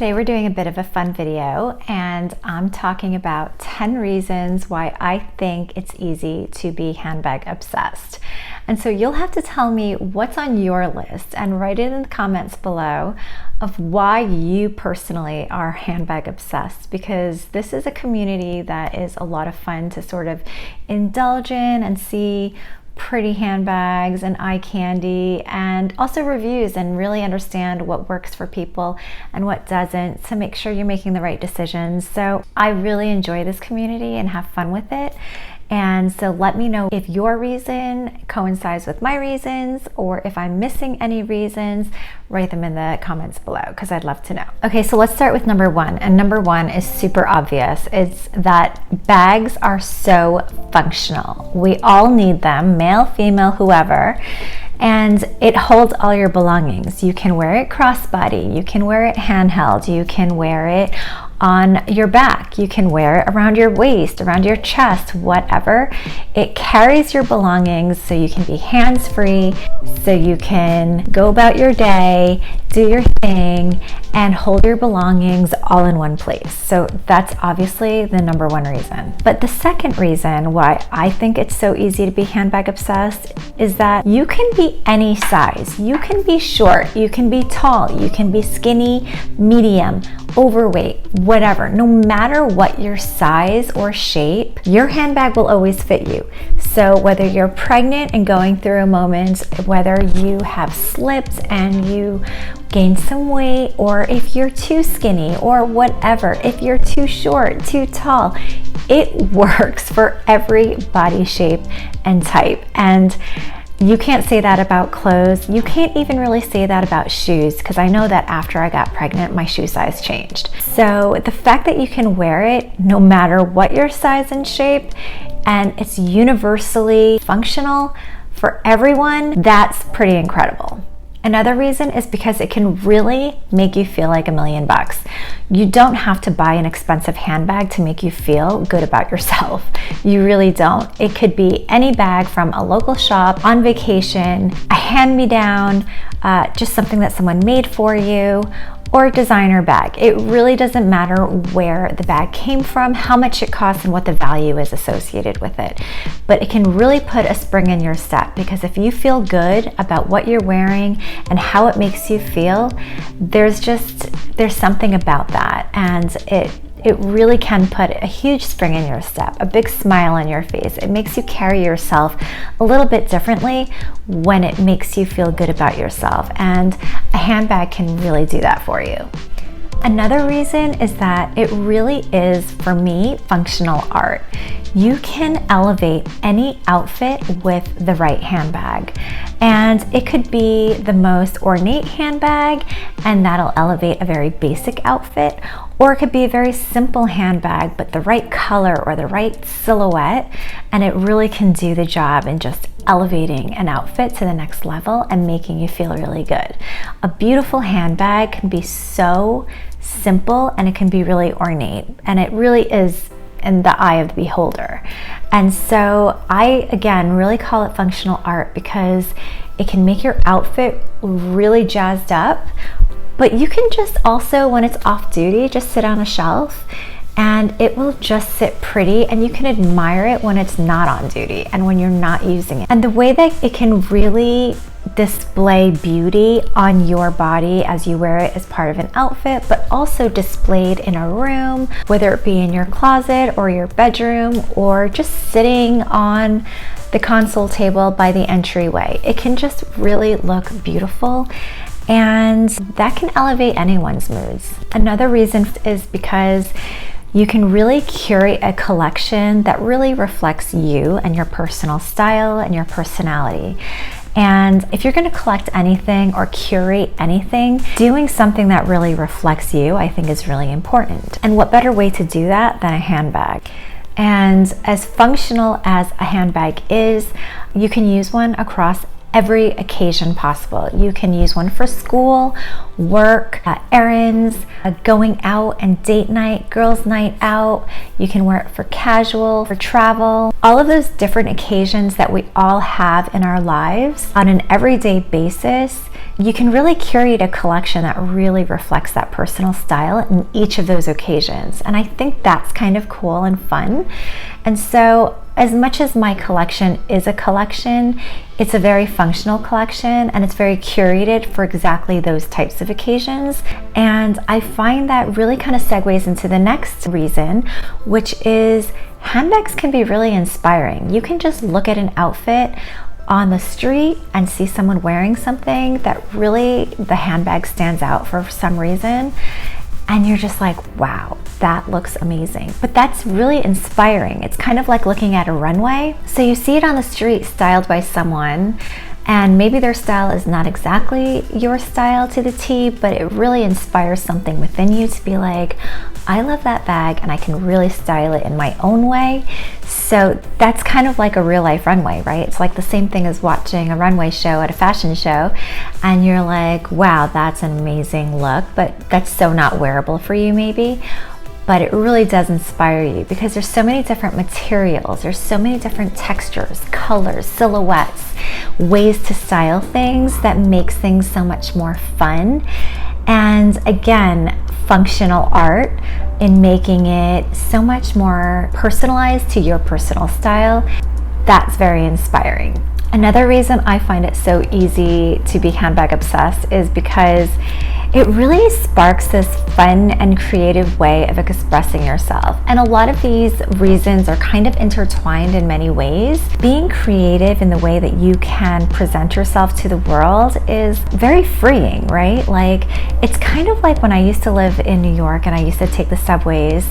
Today we're doing a bit of a fun video and I'm talking about 10 reasons why I think it's easy to be handbag obsessed. And so you'll have to tell me what's on your list and write it in the comments below of why you personally are handbag obsessed, because this is a community that is a lot of fun to sort of indulge in and see pretty handbags and eye candy and also reviews and really understand what works for people and what doesn't to make sure you're making the right decisions. So I really enjoy this community and have fun with it. And so let me know if your reason coincides with my reasons or if I'm missing any reasons. Write them in the comments below because I'd love to know. Okay, so let's start with number one. And number one is super obvious. It's that bags are so functional. We all need them, male, female, whoever. And it holds all your belongings. You can wear it crossbody, you can wear it handheld, you can wear it on your back, you can wear it around your waist, around your chest, whatever. It carries your belongings so you can be hands-free, so you can go about your day, do your thing, and hold your belongings all in one place. So that's obviously the number one reason. But the second reason why I think it's so easy to be handbag obsessed is that you can be any size. You can be short, you can be tall, you can be skinny, medium, overweight, whatever. No matter what your size or shape, your handbag will always fit you. So whether you're pregnant and going through a moment, whether you have slipped and you gain some weight, or if you're too skinny or whatever, if you're too short, too tall, it works for every body shape and type. And you can't say that about clothes. You can't even really say that about shoes, because I know that after I got pregnant, my shoe size changed. So the fact that you can wear it no matter what your size and shape, and it's universally functional for everyone, that's pretty incredible. Another reason is because it can really make you feel like $1 million. You don't have to buy an expensive handbag to make you feel good about yourself. You really don't. It could be any bag from a local shop, on vacation, a hand-me-down, just something that someone made for you, or a designer bag. It really doesn't matter where the bag came from, how much it costs, and what the value is associated with it. But it can really put a spring in your step, because if you feel good about what you're wearing and how it makes you feel, there's something about that, and it really can put a huge spring in your step, a big smile on your face. It makes you carry yourself a little bit differently when it makes you feel good about yourself. And a handbag can really do that for you. Another reason is that it really is, for me, functional art. You can elevate any outfit with the right handbag. And it could be the most ornate handbag, and that'll elevate a very basic outfit. Or it could be a very simple handbag, but the right color or the right silhouette, and it really can do the job in just elevating an outfit to the next level and making you feel really good. A beautiful handbag can be so simple and it can be really ornate, and it really is in the eye of the beholder. And so I, again, really call it functional art because it can make your outfit really jazzed up, but you can just also, when it's off duty, just sit on a shelf and it will just sit pretty, and you can admire it when it's not on duty and when you're not using it. And the way that it can really display beauty on your body as you wear it as part of an outfit, but also displayed in a room, whether it be in your closet or your bedroom or just sitting on the console table by the entryway. It can just really look beautiful, and that can elevate anyone's moods. Another reason is because you can really curate a collection that really reflects you and your personal style and your personality. And if you're going to collect anything or curate anything, doing something that really reflects you, I think, is really important. And what better way to do that than a handbag? And as functional as a handbag is, you can use one across every occasion possible. You can use one for school, work, errands, going out and date night, girls' night out. You can wear it for casual, for travel. All of those different occasions that we all have in our lives on an everyday basis, you can really curate a collection that really reflects that personal style in each of those occasions. And I think that's kind of cool and fun. And so as much as my collection is a collection, it's a very functional collection and it's very curated for exactly those types of occasions. And I find that really kind of segues into the next reason, which is handbags can be really inspiring. You can just look at an outfit on the street and see someone wearing something that really the handbag stands out for some reason, and you're just like, wow, that looks amazing. But that's really inspiring. It's kind of like looking at a runway. So you see it on the street styled by someone, and maybe their style is not exactly your style to the T, but it really inspires something within you to be like, I love that bag and I can really style it in my own way. So that's kind of like a real life runway, right? It's like the same thing as watching a runway show at a fashion show and you're like, wow, that's an amazing look, but that's so not wearable for you maybe. But it really does inspire you because there's so many different materials, there's so many different textures, colors, silhouettes, ways to style things that makes things so much more fun. And again, functional art in making it so much more personalized to your personal style. That's very inspiring. Another reason I find it so easy to be handbag obsessed is because it really sparks this fun and creative way of expressing yourself. And a lot of these reasons are kind of intertwined in many ways. Being creative in the way that you can present yourself to the world is very freeing, right? Like, it's kind of like when I used to live in New York and I used to take the subways,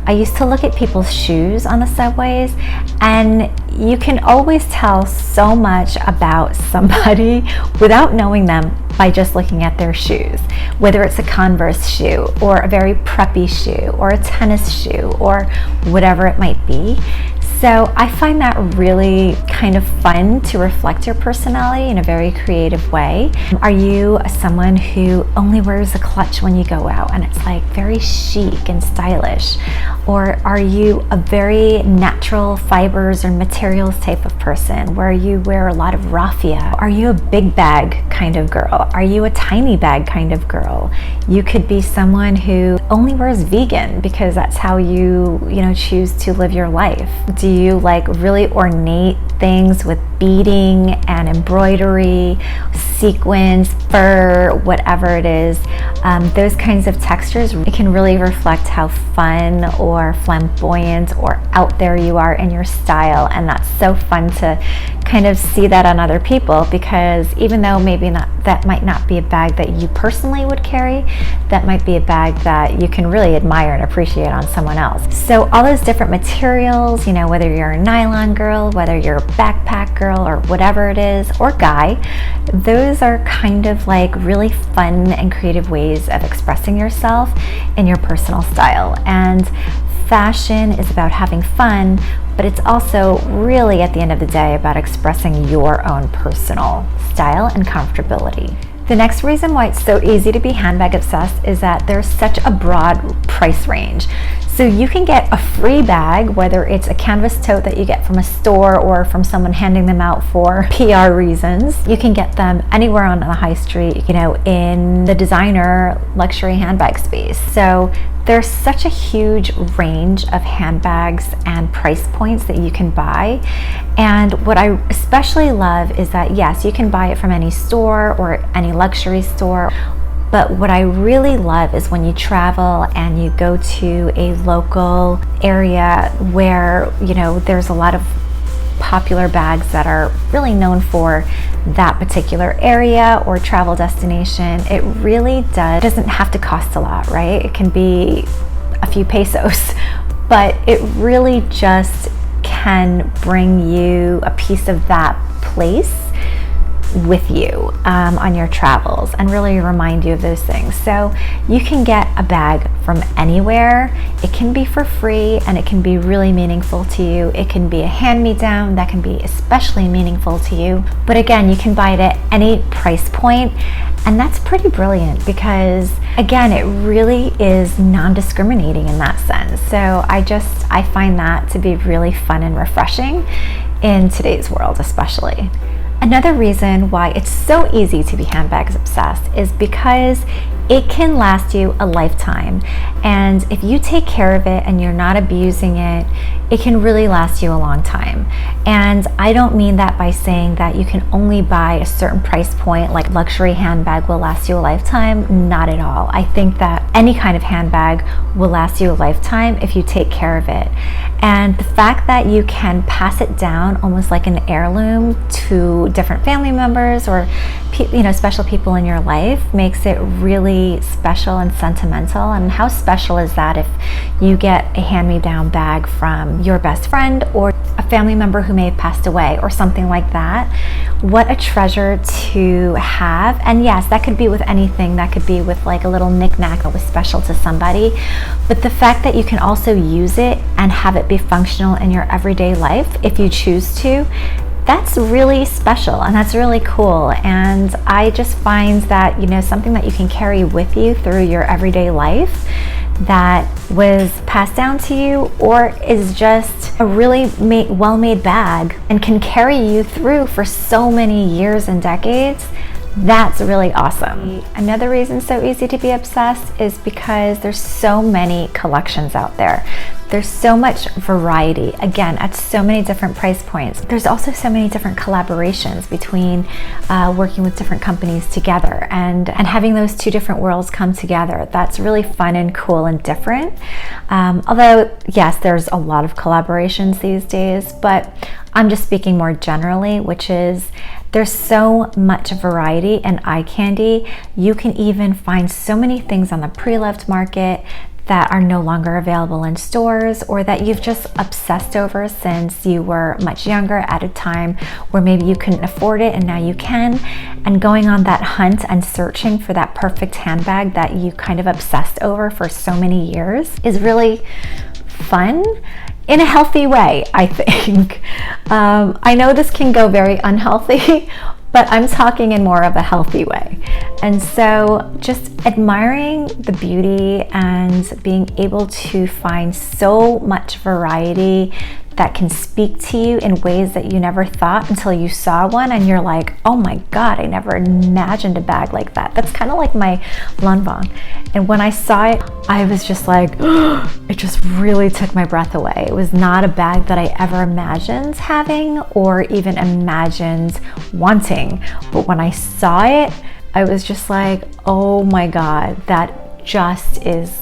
I used to look at people's shoes on the subways, and you can always tell so much about somebody without knowing them by just looking at their shoes, whether it's a Converse shoe or a very preppy shoe or a tennis shoe or whatever it might be. So I find that really kind of fun to reflect your personality in a very creative way. Are you someone who only wears a clutch when you go out and it's like very chic and stylish? Or are you a very natural fibers or materials type of person where you wear a lot of raffia? Are you a big bag kind of girl? Are you a tiny bag kind of girl? You could be someone who only wears vegan because that's how you choose to live your life. Do you like really ornate things with beading and embroidery, sequins, fur, whatever it is? Those kinds of textures, it can really reflect how fun or flamboyant or out there you are in your style, and that's so fun to kind of see that on other people, because even though maybe that might not be a bag that you personally would carry, that might be a bag that you can really admire and appreciate on someone else. So all those different materials, whether you're a nylon girl, whether you're a backpack girl, or whatever it is, or guy, those are kind of like really fun and creative ways of expressing yourself in your personal style. And fashion is about having fun, but it's also really, at the end of the day, about expressing your own personal style and comfortability. The next reason why it's so easy to be handbag obsessed is that there's such a broad price range. So you can get a free bag, whether it's a canvas tote that you get from a store or from someone handing them out for PR reasons. You can get them anywhere on the high street, in the designer luxury handbag space. So there's such a huge range of handbags and price points that you can buy. And what I especially love is that, yes, you can buy it from any store or any luxury store. But what I really love is when you travel and you go to a local area where, there's a lot of popular bags that are really known for that particular area or travel destination. It really doesn't have to cost a lot, right? It can be a few pesos, but it really just can bring you a piece of that place with you on your travels and really remind you of those things. So you can get a bag from anywhere. It can be for free and it can be really meaningful to you. It can be a hand-me-down that can be especially meaningful to you. But again, you can buy it at any price point, and that's pretty brilliant because, again, it really is non-discriminating in that sense. So I find that to be really fun and refreshing in today's world especially. Another reason why it's so easy to be handbags obsessed is because it can last you a lifetime. And if you take care of it and you're not abusing it, it can really last you a long time. And I don't mean that by saying that you can only buy a certain price point, like luxury handbag will last you a lifetime. Not at all. I think that any kind of handbag will last you a lifetime if you take care of it. And the fact that you can pass it down almost like an heirloom to different family members or special people in your life makes it really special and sentimental. And how special is that if you get a hand-me-down bag from your best friend or a family member who may have passed away or something like that? What a treasure to have. And yes, that could be with anything. That could be with like a little knick-knack that was special to somebody. But the fact that you can also use it and have it be functional in your everyday life if you choose to, that's really special and that's really cool. And I just find that, something that you can carry with you through your everyday life that was passed down to you or is just a really well-made bag and can carry you through for so many years and decades, that's really awesome. Another reason it's so easy to be obsessed is because there's so many collections out there. There's so much variety, again, at so many different price points. There's also so many different collaborations between working with different companies together and having those two different worlds come together. That's really fun and cool and different. Although, yes, there's a lot of collaborations these days, but I'm just speaking more generally, which is there's so much variety and eye candy. You can even find so many things on the pre-loved market that are no longer available in stores or that you've just obsessed over since you were much younger at a time where maybe you couldn't afford it and now you can. And going on that hunt and searching for that perfect handbag that you kind of obsessed over for so many years is really fun in a healthy way, I think. I know this can go very unhealthy, but I'm talking in more of a healthy way. And so just admiring the beauty and being able to find so much variety that can speak to you in ways that you never thought until you saw one and you're like, oh my God, I never imagined a bag like that. That's kind of like my Lanvin. And when I saw it, I was just like, it just really took my breath away. It was not a bag that I ever imagined having or even imagined wanting. But when I saw it, I was just like, oh my God, that just is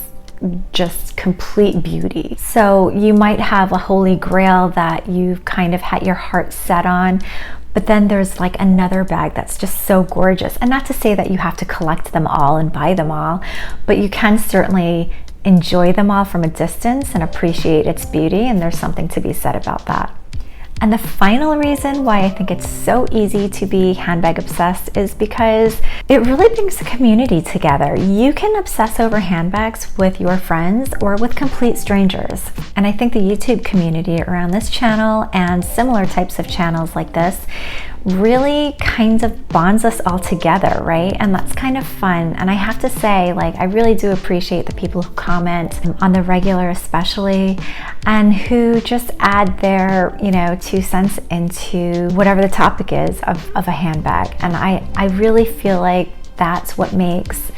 just complete beauty. So you might have a holy grail that you've kind of had your heart set on, but then there's like another bag that's just so gorgeous. And not to say that you have to collect them all and buy them all, but you can certainly enjoy them all from a distance and appreciate its beauty. And there's something to be said about that. And the final reason why I think it's so easy to be handbag obsessed is because it really brings the community together. You can obsess over handbags with your friends or with complete strangers. And I think the YouTube community around this channel and similar types of channels like this really kind of bonds us all together, right? And that's kind of fun. And I have to say, like, I really do appreciate the people who comment on the regular especially, and who just add their, 2 cents into whatever the topic is of a handbag. And I really feel like that's what makes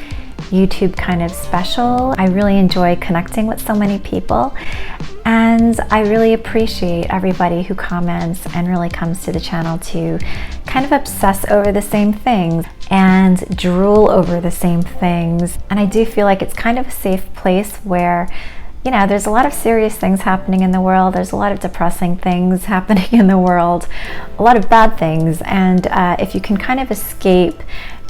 YouTube kind of special. I really enjoy connecting with so many people. And I really appreciate everybody who comments and really comes to the channel to kind of obsess over the same things and drool over the same things. And I do feel like it's kind of a safe place where, there's a lot of serious things happening in the world. There's a lot of depressing things happening in the world, a lot of bad things. And if you can kind of escape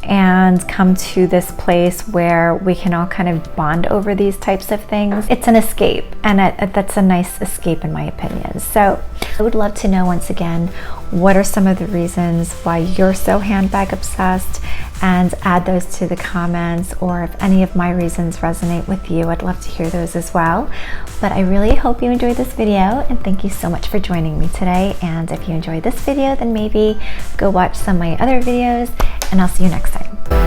and come to this place where we can all kind of bond over these types of things, it's an escape, and that's a nice escape in my opinion. So I would love to know, once again, what are some of the reasons why you're so handbag obsessed, and add those to the comments. Or if any of my reasons resonate with you, I'd love to hear those as well. But I really hope you enjoyed this video, and thank you so much for joining me today. And if you enjoyed this video, then maybe go watch some of my other videos, and I'll see you next time.